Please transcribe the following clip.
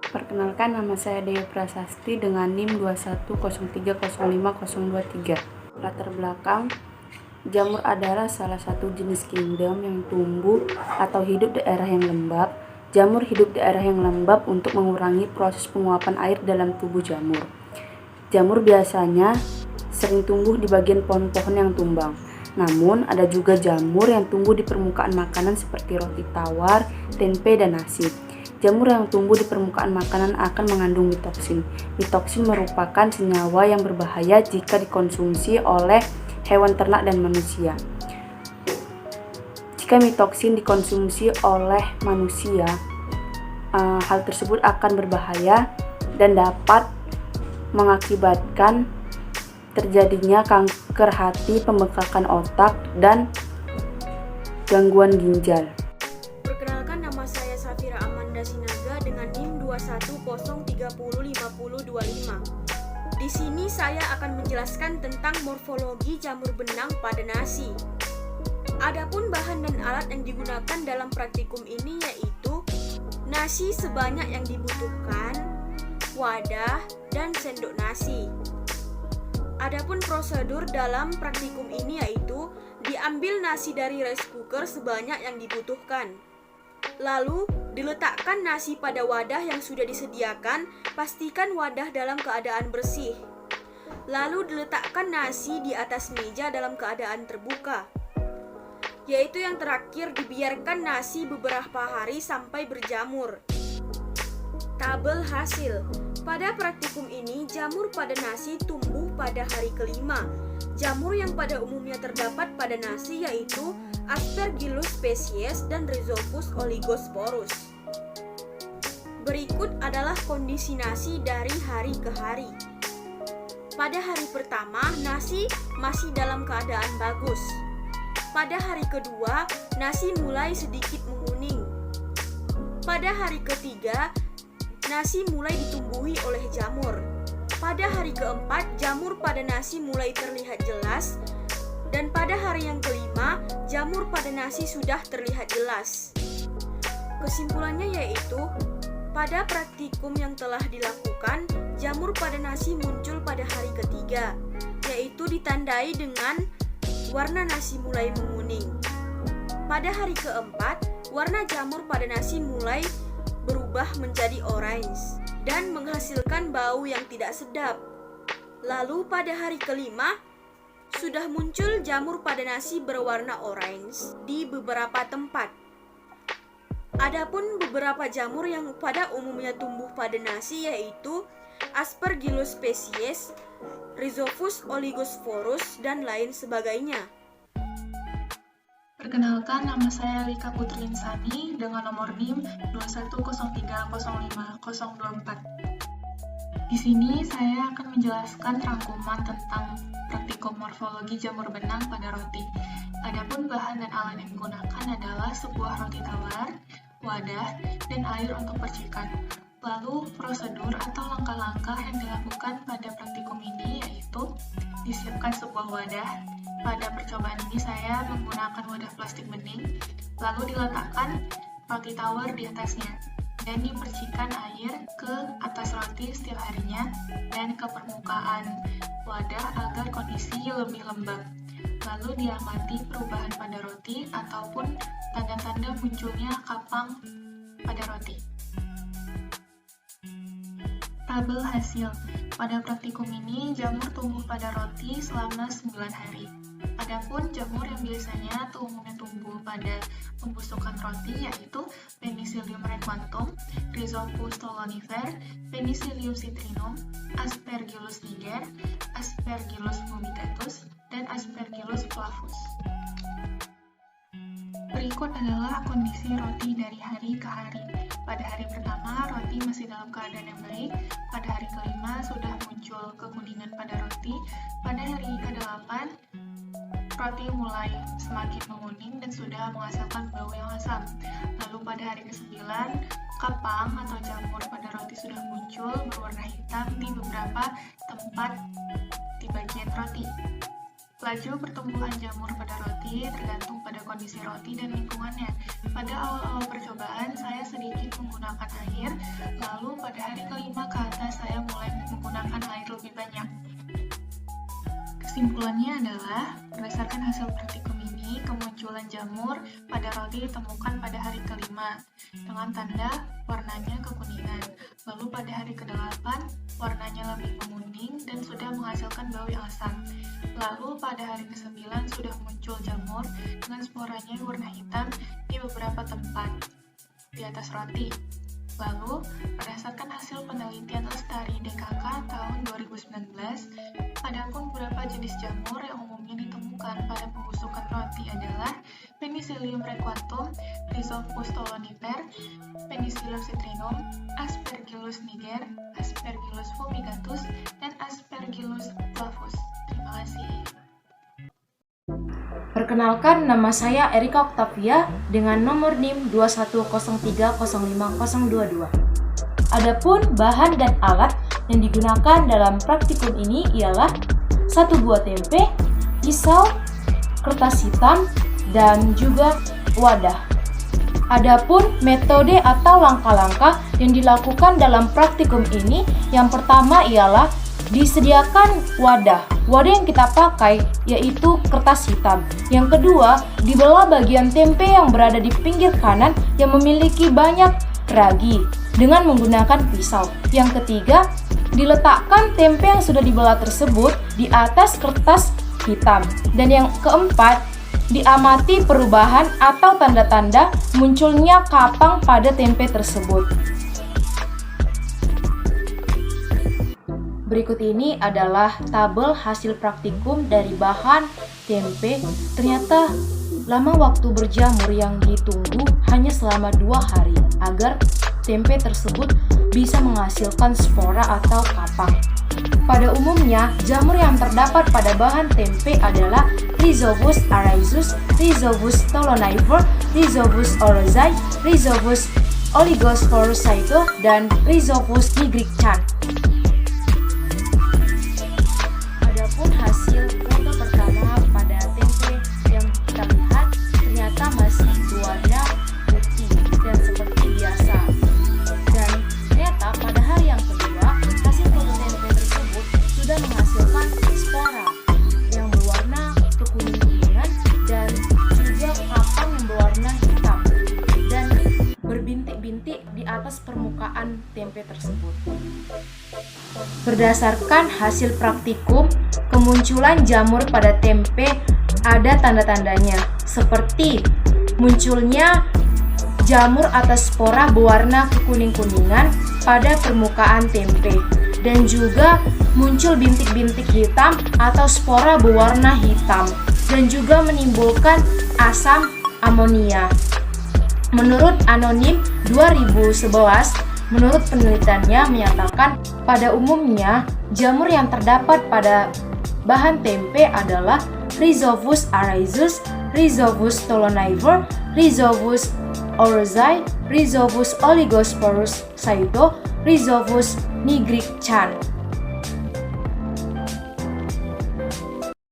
Perkenalkan, nama saya Dewi Prasasti dengan NIM 2103050023. Latar belakang, jamur adalah salah satu jenis kingdom yang tumbuh atau hidup di daerah yang lembab. Jamur hidup di daerah yang lembab untuk mengurangi proses penguapan air dalam tubuh jamur. Jamur biasanya sering tumbuh di bagian pohon-pohon yang tumbang. Namun, ada juga jamur yang tumbuh di permukaan makanan seperti roti tawar, tempe, dan nasi. Jamur yang tumbuh di permukaan makanan akan mengandung mitoksin. Mitoksin merupakan senyawa yang berbahaya jika dikonsumsi oleh hewan ternak dan manusia. Jika mitoksin dikonsumsi oleh manusia, hal tersebut akan berbahaya dan dapat mengakibatkan terjadinya kanker hati, pembengkakan otak, dan gangguan ginjal. Perkenalkan, nama saya Safira Amanda Sinaga dengan NIM 2103050025. Di sini saya akan menjelaskan tentang morfologi jamur benang pada nasi. Adapun bahan dan alat yang digunakan dalam praktikum ini yaitu nasi sebanyak yang dibutuhkan, wadah, dan sendok nasi. Adapun prosedur dalam praktikum ini yaitu diambil nasi dari rice cooker sebanyak yang dibutuhkan. Lalu diletakkan nasi pada wadah yang sudah disediakan, pastikan wadah dalam keadaan bersih. Lalu diletakkan nasi di atas meja dalam keadaan terbuka. Yaitu yang terakhir, dibiarkan nasi beberapa hari sampai berjamur. Tabel hasil. Pada praktikum ini, jamur pada nasi tumbuh pada hari kelima. Jamur yang pada umumnya terdapat pada nasi yaitu Aspergillus species dan Rhizopus oligosporus. Berikut adalah kondisi nasi dari hari ke hari. Pada hari pertama, nasi masih dalam keadaan bagus. Pada hari kedua, nasi mulai sedikit menguning. Pada hari ketiga, nasi mulai ditumbuhi oleh jamur. Pada hari keempat, jamur pada nasi mulai terlihat jelas. Dan pada hari yang kelima, jamur pada nasi sudah terlihat jelas. Kesimpulannya yaitu, pada praktikum yang telah dilakukan, jamur pada nasi muncul pada hari ketiga, yaitu ditandai dengan warna nasi mulai menguning. Pada hari keempat, warna jamur pada nasi mulai berubah menjadi orange dan menghasilkan bau yang tidak sedap. Lalu pada hari kelima, sudah muncul jamur pada nasi berwarna orange di beberapa tempat. Adapun beberapa jamur yang pada umumnya tumbuh pada nasi yaitu Aspergillus species, Rhizopus oligosporus, dan lain sebagainya. Perkenalkan, nama saya Lika Putri Insani dengan nomor NIM 2103050024. Di sini saya akan menjelaskan rangkuman tentang praktikum morfologi jamur benang pada roti. Adapun bahan dan alat yang digunakan adalah sebuah roti tawar, wadah, dan air untuk percikan. Lalu prosedur atau langkah-langkah yang dilakukan pada praktikum ini yaitu disiapkan sebuah wadah. Pada percobaan ini saya menggunakan wadah plastik bening, lalu diletakkan roti tawar di atasnya dan dipercikan air ke atas roti setiap harinya dan ke permukaan wadah agar kondisi lebih lembab. Lalu diamati perubahan pada roti ataupun tanda-tanda munculnya kapang pada roti. Tabel hasil. Pada praktikum ini, jamur tumbuh pada roti selama 9 hari. Adapun jamur yang biasanya umumnya tumbuh pada pembusukan roti yaitu Penicillium raquantum, Rhizopus stolonifer, Penicillium citrinum, Aspergillus niger, Aspergillus fumitatus, dan Aspergillus flavus. Berikut adalah kondisi roti dari hari ke hari. Pada hari pertama, roti masih dalam keadaan yang baik. Pada hari kelima, sudah muncul kekuningan pada roti. Pada hari ke-8, roti mulai semakin menguning dan sudah menghasilkan bau yang asam. Lalu pada hari ke-9, kapang atau jamur pada roti sudah muncul berwarna hitam di beberapa tempat di bagian roti. Laju pertumbuhan jamur pada roti tergantung pada kondisi roti dan lingkungannya. Pada awal-awal percobaan, saya sedikit menggunakan air, lalu pada hari kelima ke atas saya mulai menggunakan air lebih banyak. Kesimpulannya adalah, berdasarkan hasil praktikum ini, kemunculan jamur pada roti ditemukan pada hari kelima, dengan tanda warnanya kekuningan. Lalu pada hari ke-8, warnanya lebih menguning dan sudah menghasilkan bau yang asam. Lalu pada hari ke-9 sudah muncul jamur dengan sporanya warna hitam di beberapa tempat di atas roti. Lalu, berdasarkan hasil penelitian Lestari DKK tahun 2019, adapun beberapa jenis jamur yang umumnya ditemukan pada pembusukan roti adalah Penicillium requatum, Rhizopus stolonifer, Penicillium citrinum, Aspergillus niger, Aspergillus fumigatus, dan Aspergillus flavus. Terima kasih. Perkenalkan, nama saya Erika Octavia dengan nomor NIM 210305022. Adapun bahan dan alat yang digunakan dalam praktikum ini ialah 1 buah tempe, pisau, kertas hitam, dan juga wadah. Adapun metode atau langkah-langkah yang dilakukan dalam praktikum ini, yang pertama ialah disediakan wadah. Wadah yang kita pakai yaitu kertas hitam. Yang kedua, dibelah bagian tempe yang berada di pinggir kanan yang memiliki banyak ragi dengan menggunakan pisau. Yang ketiga, diletakkan tempe yang sudah dibelah tersebut di atas kertas hitam. Dan yang keempat, diamati perubahan atau tanda-tanda munculnya kapang pada tempe tersebut. Berikut ini adalah tabel hasil praktikum dari bahan tempe. Ternyata lama waktu berjamur yang ditunggu hanya selama 2 hari agar tempe tersebut bisa menghasilkan spora atau kapang. Pada umumnya, jamur yang terdapat pada bahan tempe adalah Rhizopus araeus, Rhizopus stolonifer, Rhizopus oryzae, Rhizopus oligosporus saito, dan Rhizopus nigricans. Adapun hasil foto pertama pada tempe yang kita lihat ternyata masih berwarna putih dan seperti biasa. Dan ternyata pada hari yang kedua, hasil foto tempe tersebut sudah menghasilkan spora yang berwarna kekuning-kuningan dan juga kapang yang berwarna hitam dan berbintik-bintik di atas permukaan tempe tersebut. Berdasarkan hasil praktikum, kemunculan jamur pada tempe ada tanda-tandanya, seperti munculnya jamur atau spora berwarna kekuning-kuningan pada permukaan tempe, dan juga muncul bintik-bintik hitam atau spora berwarna hitam, dan juga menimbulkan asam amonia. Menurut Anonim 2011, menurut penelitiannya menyatakan pada umumnya jamur yang terdapat pada bahan tempe adalah Rhizopus araeus, Rhizopus stolonifer, Rhizopus oryzae, Rhizopus oligosporus saito, Rhizopus nigricans.